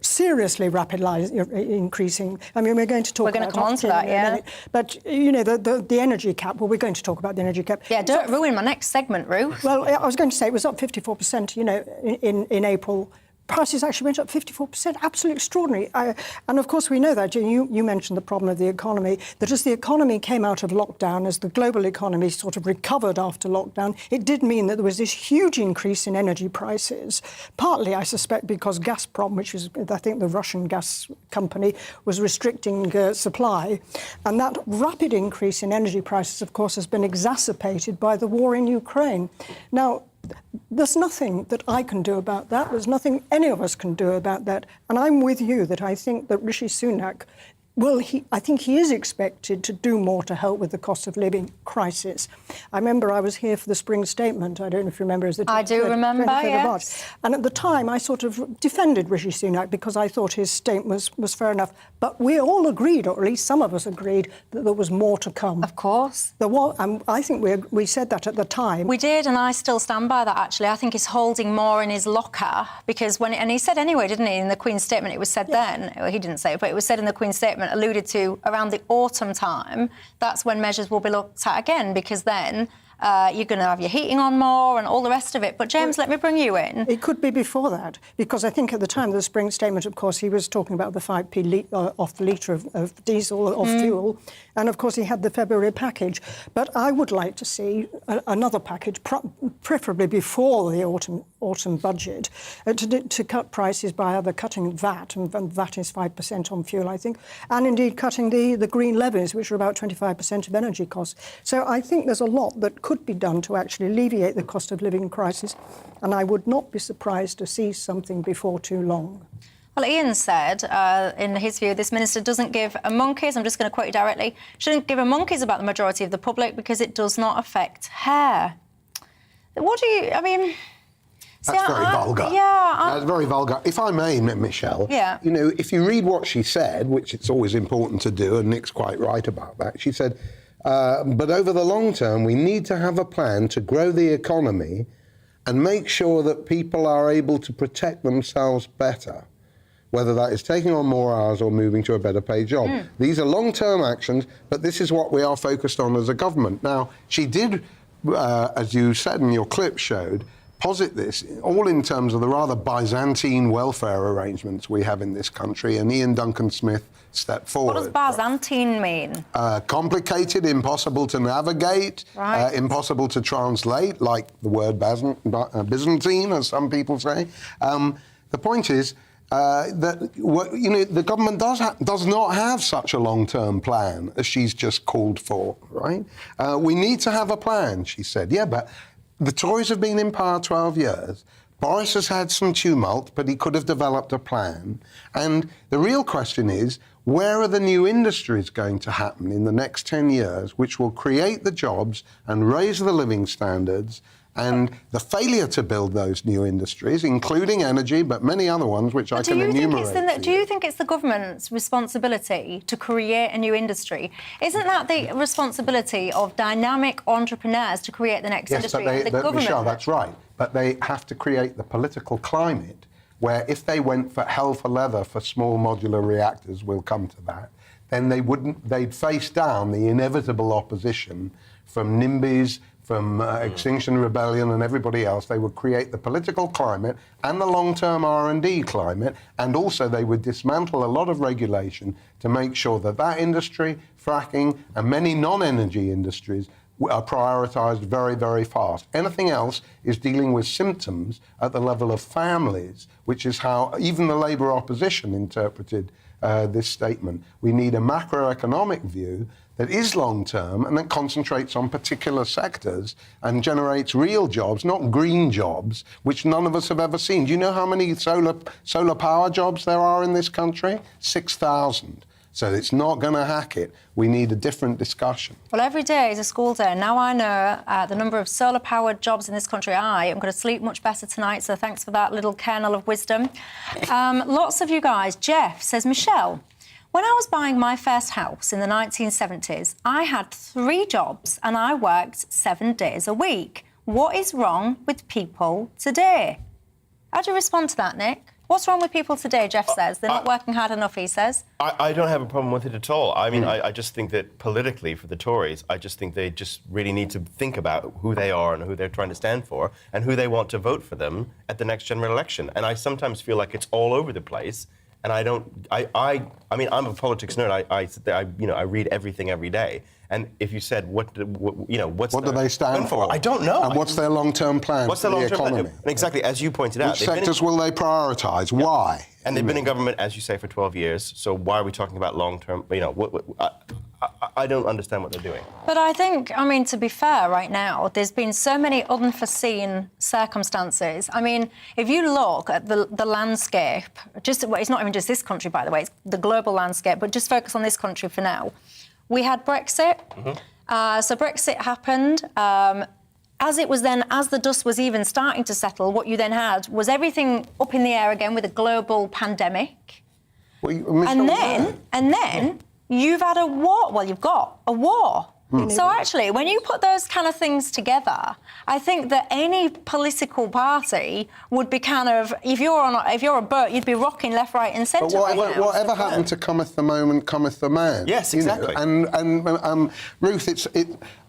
Seriously rapidly increasing. I mean, we're going to talk about... We're going to come on to that, yeah. But, you know, the energy cap, well, we're going to talk about the energy cap. Yeah, don't ruin my next segment, Ruth. Well, I was going to say it was up 54%, you know, in April. Prices actually went up 54%, absolutely extraordinary. And of course we know that, you mentioned the problem of the economy, that as the economy came out of lockdown, as the global economy sort of recovered after lockdown, it did mean that there was this huge increase in energy prices, partly, I suspect, because Gazprom, which is, I think, the Russian gas company, was restricting supply. And that rapid increase in energy prices, of course, has been exacerbated by the war in Ukraine. Now, there's nothing that I can do about that. There's nothing any of us can do about that. And I'm with you that I think that Rishi Sunak Well, I think he is expected to do more to help with the cost of living crisis. I remember I was here for the spring statement. I don't know if you remember. I do remember, yes. And at the time, I sort of defended Rishi Sunak because I thought his statement was fair enough. But we all agreed, or at least some of us agreed, that there was more to come. Of course. There was, and I think we said that at the time. We did, and I still stand by that, actually. I think he's holding more in his locker because and he said anyway, didn't he, in the Queen's statement, it was said then, well, he didn't say it, but it was said in the Queen's statement, alluded to around the autumn time, that's when measures will be looked at again, because then you're going to have your heating on more and all the rest of it. But, James, let me bring you in. It could be before that, because I think at the time of the spring statement, of course, he was talking about the 5p off the litre of diesel or fuel. And, of course, he had the February package. But I would like to see another package, preferably before the autumn budget, to cut prices by either cutting VAT, and VAT is 5% on fuel, I think, and indeed cutting the green levies, which are about 25% of energy costs. So I think there's a lot that could be done to actually alleviate the cost of living crisis, and I would not be surprised to see something before too long. Well, Ian said, in his view, this minister doesn't give a monkeys, I'm just going to quote you directly, shouldn't give a monkeys about the majority of the public because it does not affect hair. What do you, I mean... That's very vulgar. Yeah. That's very vulgar. If I may, Michelle, yeah. You know, if you read what she said, which it's always important to do, and Nick's quite right about that, she said, but over the long term, we need to have a plan to grow the economy and make sure that people are able to protect themselves better, whether that is taking on more hours or moving to a better paid job. These are long-term actions, but this is what we are focused on as a government. Now, she did, as you said and your clip showed, posit this, all in terms of the rather Byzantine welfare arrangements we have in this country, and Ian Duncan Smith stepped forward. What does Byzantine mean? Complicated, impossible to navigate, impossible to translate, like the word Byzantine, as some people say. The point is that you know, the government does not have such a long-term plan as she's just called for, right? We need to have a plan, she said. Yeah, but the Tories have been in power 12 years. Boris has had some tumult, but he could have developed a plan. And the real question is, where are the new industries going to happen in the next 10 years, which will create the jobs and raise the living standards? And the failure to build those new industries, including energy, but many other ones, which I can enumerate. Do you think it's the government's responsibility to create a new industry? Isn't that the responsibility of dynamic entrepreneurs to create the next industry? Michelle, that's right. But they have to create the political climate where if they went for hell for leather for small modular reactors, we'll come to that, then they'd face down the inevitable opposition from NIMBYs, from Extinction Rebellion and everybody else. They would create the political climate and the long-term R&D climate, and also they would dismantle a lot of regulation to make sure that that industry, fracking, and many non-energy industries are prioritised very, very fast. Anything else is dealing with symptoms at the level of families, which is how even the Labour opposition interpreted this statement. We need a macroeconomic view that is long-term and that concentrates on particular sectors and generates real jobs, not green jobs, which none of us have ever seen. Do you know how many solar power jobs there are in this country? 6,000. So it's not going to hack it. We need a different discussion. Well, every day is a school day. Now I know the number of solar-powered jobs in this country. I am going to sleep much better tonight, so thanks for that little kernel of wisdom. Lots of you guys. Jeff says, Michelle, when I was buying my first house in the 1970s, I had 3 jobs and I worked 7 days a week. What is wrong with people today? How do you respond to that, Nick? What's wrong with people today, Jeff says? They're not working hard enough, he says. I don't have a problem with it at all. I mean, I just think that politically, for the Tories, I just think they just really need to think about who they are and who they're trying to stand for and who they want to vote for them at the next general election. And I sometimes feel like it's all over the place. And I mean, I'm a politics nerd. I read everything every day. And if you said, what do they stand for? I don't know. And what's their long-term plan for the economy? Plan? Exactly, as you pointed out. Which sectors will they prioritise? Yeah. Why? And they've been in government, as you say, for 12 years. So why are we talking about long-term? I don't understand what they're doing. But I think, I mean, to be fair, right now, there's been so many unforeseen circumstances. I mean, if you look at the landscape, well, it's not even just this country, by the way, it's the global landscape, but just focus on this country for now. We had Brexit. So Brexit happened. As the dust was even starting to settle, what you then had was everything up in the air again with a global pandemic. And then you've had a war. Well, you've got a war. So actually, when you put those kind of things together, I think that any political party would be kind of, if you're a boat, you'd be rocking left, right, and centre. But whatever happened to cometh the moment, cometh the man? Yes, exactly. And Ruth,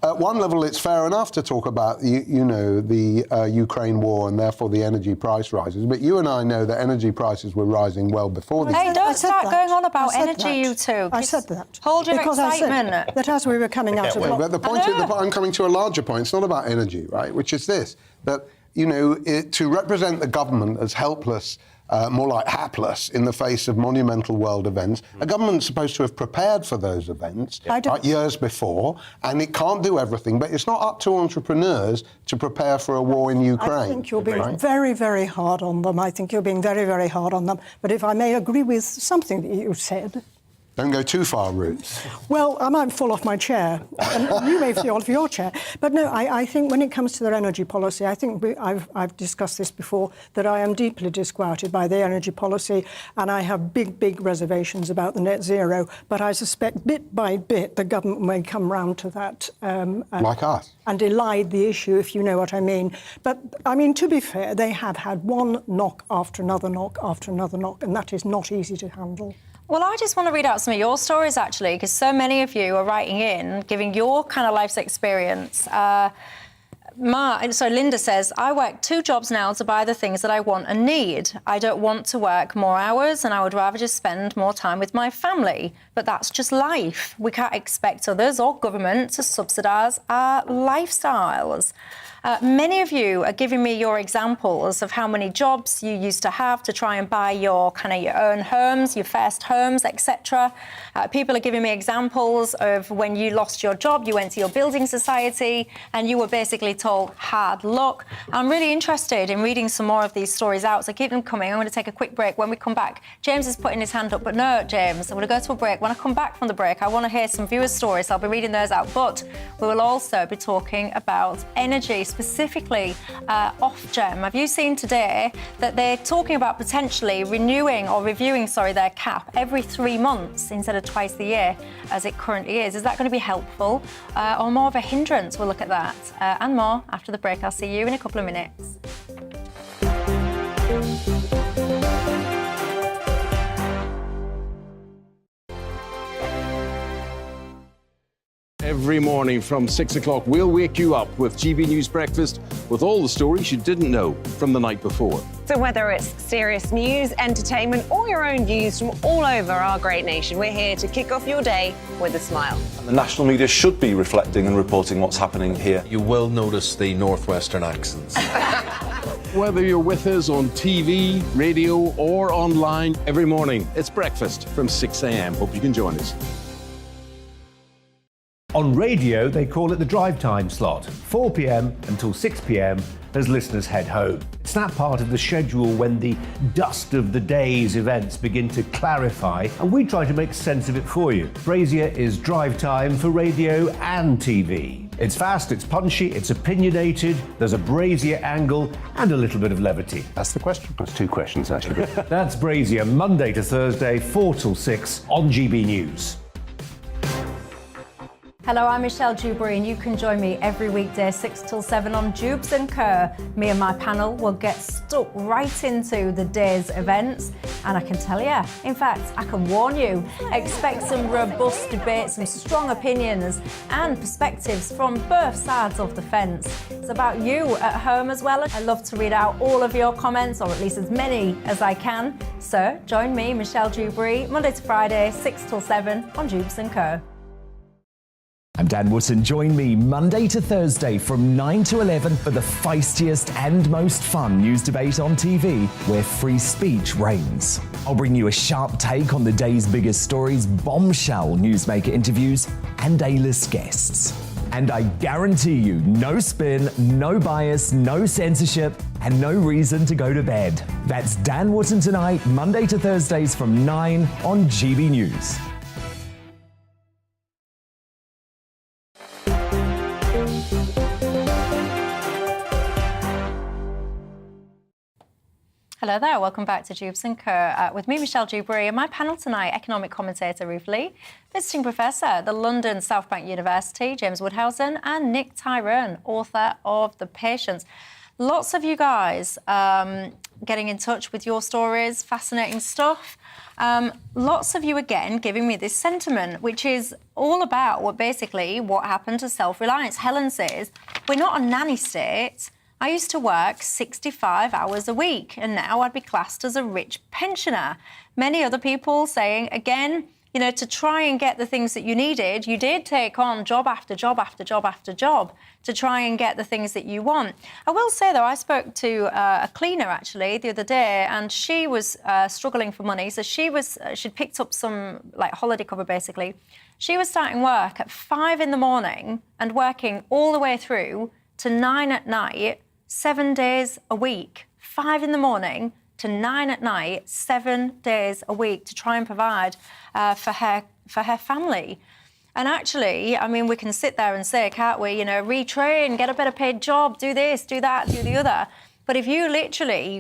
at one level, it's fair enough to talk about the Ukraine war and therefore the energy price rises. But you and I know that energy prices were rising well before this. Hey, don't start going on about energy, you two. I said that. Hold your because excitement. I said that as we were coming out of but the point is, I'm coming to a larger point. It's not about energy, right? Which is this: that to represent the government as helpless, more like hapless, in the face of monumental world events, a government's supposed to have prepared for those events years before, and it can't do everything. But it's not up to entrepreneurs to prepare for a war in Ukraine. I think you're being very, very hard on them. I think you're being very, very hard on them. But if I may agree with something that you said. Don't go too far, Ruth. Well, I might fall off my chair, and you may fall off your chair. But no, I think when it comes to their energy policy, I think I've discussed this before, that I am deeply disquieted by their energy policy, and I have big, big reservations about the net zero. But I suspect bit by bit the government may come round to that. Like us. And elide the issue, if you know what I mean. But, I mean, to be fair, they have had one knock after another knock after another knock, and that is not easy to handle. Well, I just want to read out some of your stories, actually, because so many of you are writing in, giving your kind of life's experience. Linda says, I work 2 jobs now to buy the things that I want and need. I don't want to work more hours and I would rather just spend more time with my family. But that's just life. We can't expect others or government to subsidise our lifestyles. Many of you are giving me your examples of how many jobs you used to have to try and buy your own homes, your first homes, etc. People are giving me examples of when you lost your job, you went to your building society and you were basically told hard luck. I'm really interested in reading some more of these stories out, so keep them coming. I'm going to take a quick break. When we come back, James is putting his hand up, but no, James, I'm going to go to a break. When I come back from the break, I want to hear some viewers' stories, so I'll be reading those out. But we will also be talking about energy, specifically Ofgem. Have you seen today that they're talking about potentially reviewing their cap every 3 months instead of twice a year as it currently is? Is that going to be helpful or more of a hindrance? We'll look at that and more after the break. I'll see you in a couple of minutes. Every morning from 6 o'clock, we'll wake you up with GB News Breakfast with all the stories you didn't know from the night before. So whether it's serious news, entertainment, or your own views from all over our great nation, we're here to kick off your day with a smile. And the national media should be reflecting and reporting what's happening here. You will notice the northwestern accents. Whether you're with us on TV, radio, or online, every morning, it's breakfast from 6 a.m. Hope you can join us. On radio, they call it the drive time slot, 4 p.m. until 6 p.m. as listeners head home. It's that part of the schedule when the dust of the day's events begin to clarify, and we try to make sense of it for you. Brazier is drive time for radio and TV. It's fast, it's punchy, it's opinionated, there's a Brazier angle and a little bit of levity. That's the question. That's 2 questions, actually. That's Brazier, Monday to Thursday, 4 till 6 on GB News. Hello, I'm Michelle Dewberry, and you can join me every weekday 6 till 7 on Dewbs Co. Me and my panel will get stuck right into the day's events, and I can tell you, in fact, I can warn you, expect some robust debates, some strong opinions and perspectives from both sides of the fence. It's about you at home as well. I love to read out all of your comments, or at least as many as I can. So join me, Michelle Dewberry, Monday to Friday, 6 till 7 on Dewbs Co. I'm Dan Wootton. Join me Monday to Thursday from 9 to 11 for the feistiest and most fun news debate on TV, where free speech reigns. I'll bring you a sharp take on the day's biggest stories, bombshell newsmaker interviews, and A-list guests. And I guarantee you, no spin, no bias, no censorship, and no reason to go to bed. That's Dan Wootton Tonight, Monday to Thursdays from 9 on GB News. Hello there, welcome back to Dewbs Co. With me, Michelle Dewberry, and my panel tonight, economic commentator Ruth Lee, visiting professor at the London South Bank University, James Woodhousen, and Nick Tyrone, author of The Patience. Lots of you guys getting in touch with your stories, fascinating stuff. Lots of you, again, giving me this sentiment, which is all about what happened to self-reliance. Helen says, we're not a nanny state. I used to work 65 hours a week, and now I'd be classed as a rich pensioner. Many other people saying, again, you know, to try and get the things that you needed, you did take on job after job after job after job to try and get the things that you want. I will say, though, I spoke to a cleaner, actually, the other day, and she was struggling for money. So she'd picked up some, like, holiday cover, basically. She was starting work at 5 in the morning and working all the way through to 9 at night, 7 days a week. 5 in the morning to 9 at night, 7 days a week to try and provide for her family. And actually, I mean, we can sit there and say, can't we, you know, retrain, get a better paid job, do this, do that, do the other. But if you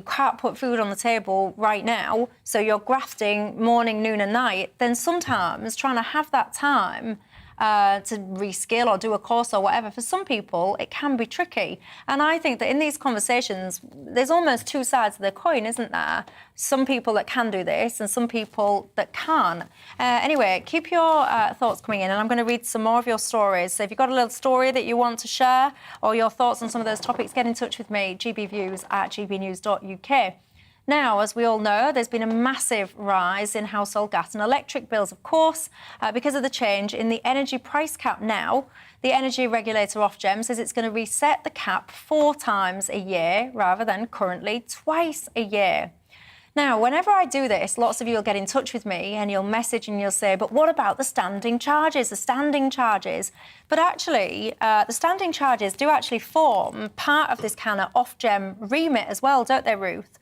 can't put food on the table right now, so you're grafting morning, noon and night, then sometimes trying to have that time to reskill or do a course or whatever, for some people, it can be tricky. And I think that in these conversations, there's almost two sides of the coin, isn't there? Some people that can do this and some people that can't. Anyway, keep your thoughts coming in, and I'm going to read some more of your stories. So if you've got a little story that you want to share or your thoughts on some of those topics, get in touch with me, gbviews@gbnews.uk. Now, as we all know, there's been a massive rise in household gas and electric bills, of course, because of the change in the energy price cap. Now, the energy regulator Ofgem says it's going to reset the cap 4 times a year rather than currently twice a year. Now, whenever I do this, lots of you will get in touch with me and you'll message and you'll say, but what about the standing charges, But actually, the standing charges do actually form part of this kind of Ofgem remit as well, don't they, Ruth?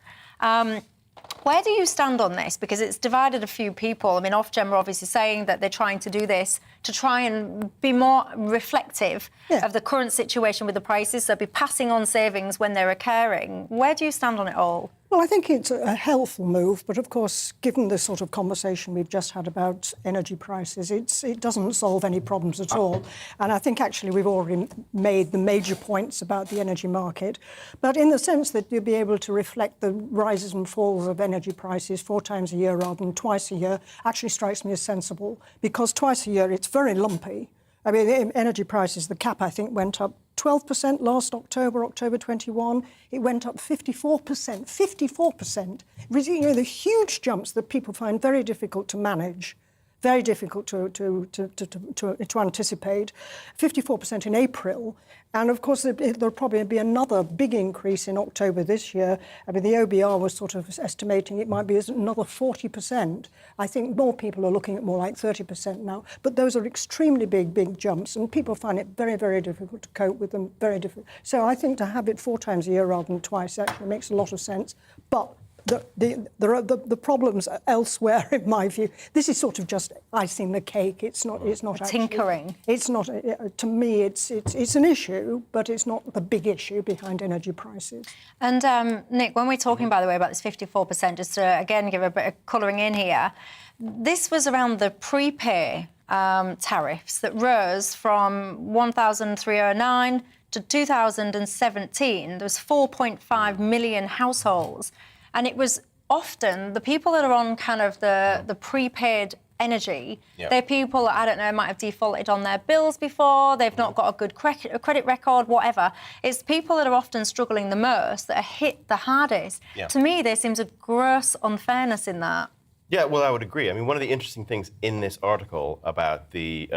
Where do you stand on this? Because it's divided a few people. I mean, Ofgem are obviously saying that they're trying to do this to try and be more reflective of the current situation with the prices, so be passing on savings when they're occurring. Where do you stand on it all? Well, I think it's a helpful move, but of course, given the sort of conversation we've just had about energy prices, it doesn't solve any problems at all. And I think actually we've already made the major points about the energy market, but in the sense that you'll be able to reflect the rises and falls of energy prices 4 times a year rather than twice a year actually strikes me as sensible, because twice a year it's very lumpy. I mean, energy prices, the cap, I think, went up 12% last October 21. It went up 54%. 54%. You know, the huge jumps that people find very difficult to manage, very difficult to anticipate. 54% in April. And of course, there'll probably be another big increase in October this year. I mean, the OBR was sort of estimating it might be another 40%. I think more people are looking at more like 30% now. But those are extremely big jumps, and people find it very, very difficult to cope with them, very difficult. So I think to have it 4 times a year rather than twice actually makes a lot of sense. But the problems are elsewhere, in my view. This is sort of just icing the cake. It's not actually tinkering. It's not. To me, it's an issue, but it's not the big issue behind energy prices. And Nick, when we're talking, by the way, about this 54%, just to again give a bit of colouring in here, this was around the prepay tariffs that rose from 1,309 to 2017. There was 4.5 million households. And it was often the people that are on kind of the prepaid energy, they're people, I don't know, might have defaulted on their bills before, they've not got a good credit record, whatever. It's people that are often struggling the most that are hit the hardest. To me, there seems a gross unfairness in that. Yeah, well, I would agree. I mean, one of the interesting things in this article about the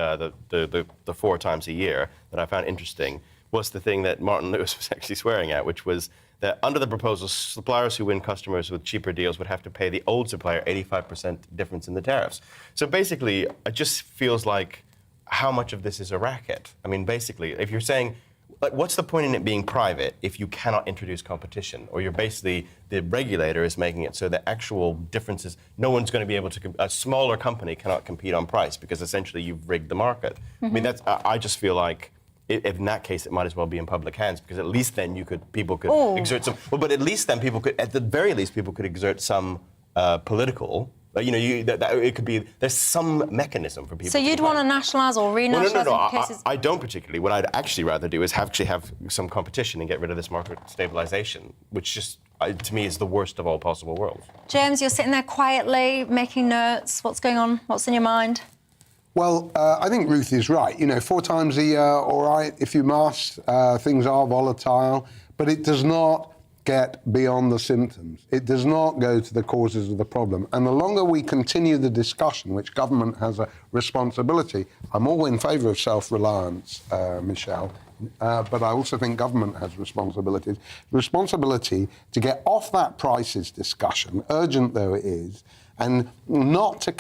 4 times a year that I found interesting was the thing that Martin Lewis was actually swearing at, which was that under the proposal, suppliers who win customers with cheaper deals would have to pay the old supplier 85% difference in the tariffs. So basically, it just feels like how much of this is a racket? I mean, basically, if you're saying, like, what's the point in it being private if you cannot introduce competition? Or you're basically, the regulator is making it so the actual differences, no one's going to be able to, a smaller company cannot compete on price because essentially you've rigged the market. I mean, I just feel like, in that case, it might as well be in public hands because at least then people could exert some. Well, but at least then people could, at the very least, people could exert some political. It could be. There's some mechanism for people. So you'd want to nationalise or renationalise no. cases? I don't particularly. What I'd actually rather do is actually have some competition and get rid of this market stabilisation, which just to me is the worst of all possible worlds. James, you're sitting there quietly making notes. What's going on? What's in your mind? Well, I think Ruth is right. 4 times a year, all right, if you must. Things are volatile, but it does not get beyond the symptoms. It does not go to the causes of the problem. And the longer we continue the discussion, which government has a responsibility, I'm all in favour of self-reliance, Michelle, but I also think government has responsibilities. Responsibility to get off that prices discussion, urgent though it is, and not to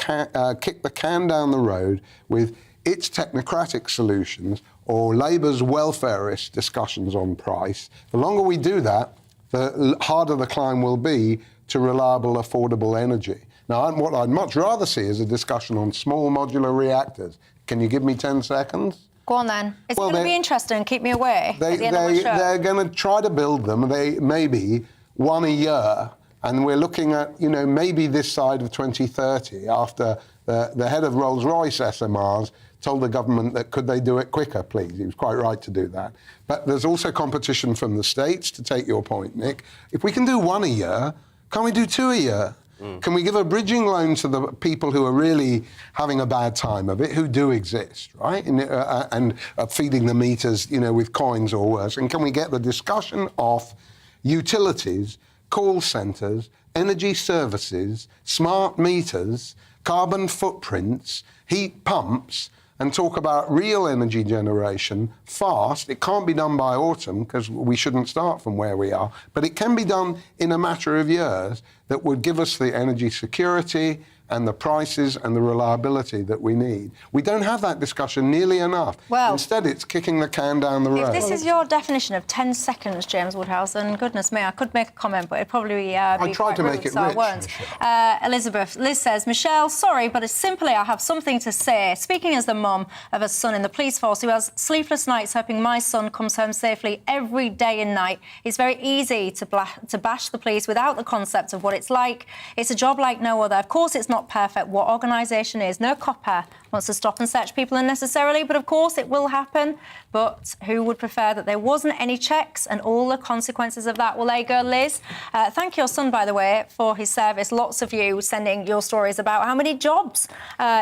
kick the can down the road with its technocratic solutions or Labour's welfarist discussions on price. The longer we do that, the harder the climb will be to reliable, affordable energy. Now, what I'd much rather see is a discussion on small modular reactors. Can you give me 10 seconds? Go on then. Is it going to be interesting? Keep me away. They're going to try to build them. They maybe 1 a year. And we're looking at, maybe this side of 2030, after the head of Rolls-Royce SMRs told the government that could they do it quicker, please. He was quite right to do that. But there's also competition from the states, to take your point, Nick. If we can do 1 a year, can't we do 2 a year? Can we give a bridging loan to the people who are really having a bad time of it, who do exist, right? And feeding the meters, with coins or worse. And can we get the discussion off utilities, call centres, energy services, smart meters, carbon footprints, heat pumps, and talk about real energy generation fast? It can't be done by autumn because we shouldn't start from where we are, but it can be done in a matter of years that would give us the energy security and the prices and the reliability that we need. We don't have that discussion nearly enough. Well, instead, it's kicking the can down the road. If this is your definition of 10 seconds, James Woodhouse, then goodness me, I could make a comment, but it'd probably be I tried to rude, make it so rich, I won't. Liz says, Michelle, sorry, but it's simply I have something to say. Speaking as the mum of a son in the police force who has sleepless nights hoping my son comes home safely every day and night, it's very easy to bash the police without the concept of what it's like. It's a job like no other. Of course, it's not perfect. What organisation is? No copper wants to stop and search people unnecessarily, but of course it will happen. But who would prefer that there wasn't any checks and all the consequences of that? Well, there you go, Liz. Thank your son, by the way, for his service. Lots of you sending your stories about how many jobs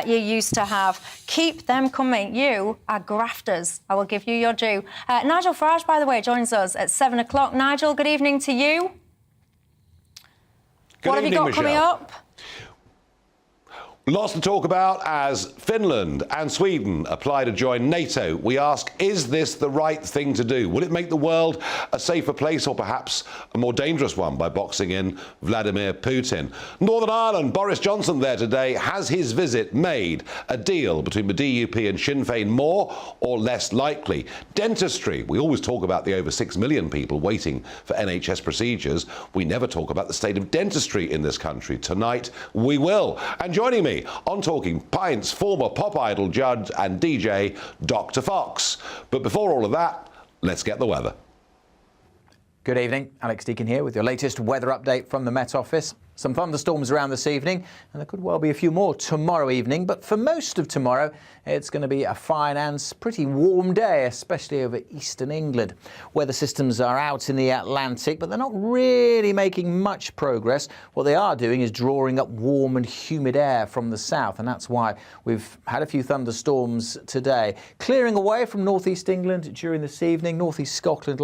you used to have. Keep them coming. You are grafters. I will give you your due. Nigel Farage, by the way, joins us at 7 o'clock. Nigel, good evening to you. What have you got coming up? Lots to talk about as Finland and Sweden apply to join NATO. We ask, is this the right thing to do? Will it make the world a safer place or perhaps a more dangerous one by boxing in Vladimir Putin? Northern Ireland, Boris Johnson there today. Has his visit made a deal between the DUP and Sinn Féin more or less likely? Dentistry. We always talk about the over 6 million people waiting for NHS procedures. We never talk about the state of dentistry in this country. Tonight, we will. And joining me on Talking Pints, former pop idol judge and DJ, Dr. Fox. But before all of that, let's get the weather. Good evening, Alex Deakin here with your latest weather update from the Met Office. Some thunderstorms around this evening, and there could well be a few more tomorrow evening, but for most of tomorrow, it's going to be a fine and pretty warm day, especially over eastern England. Weather systems are out in the Atlantic, but they're not really making much progress. What they are doing is drawing up warm and humid air from the south, and that's why we've had a few thunderstorms today. Clearing away from northeast England during this evening, northeast Scotland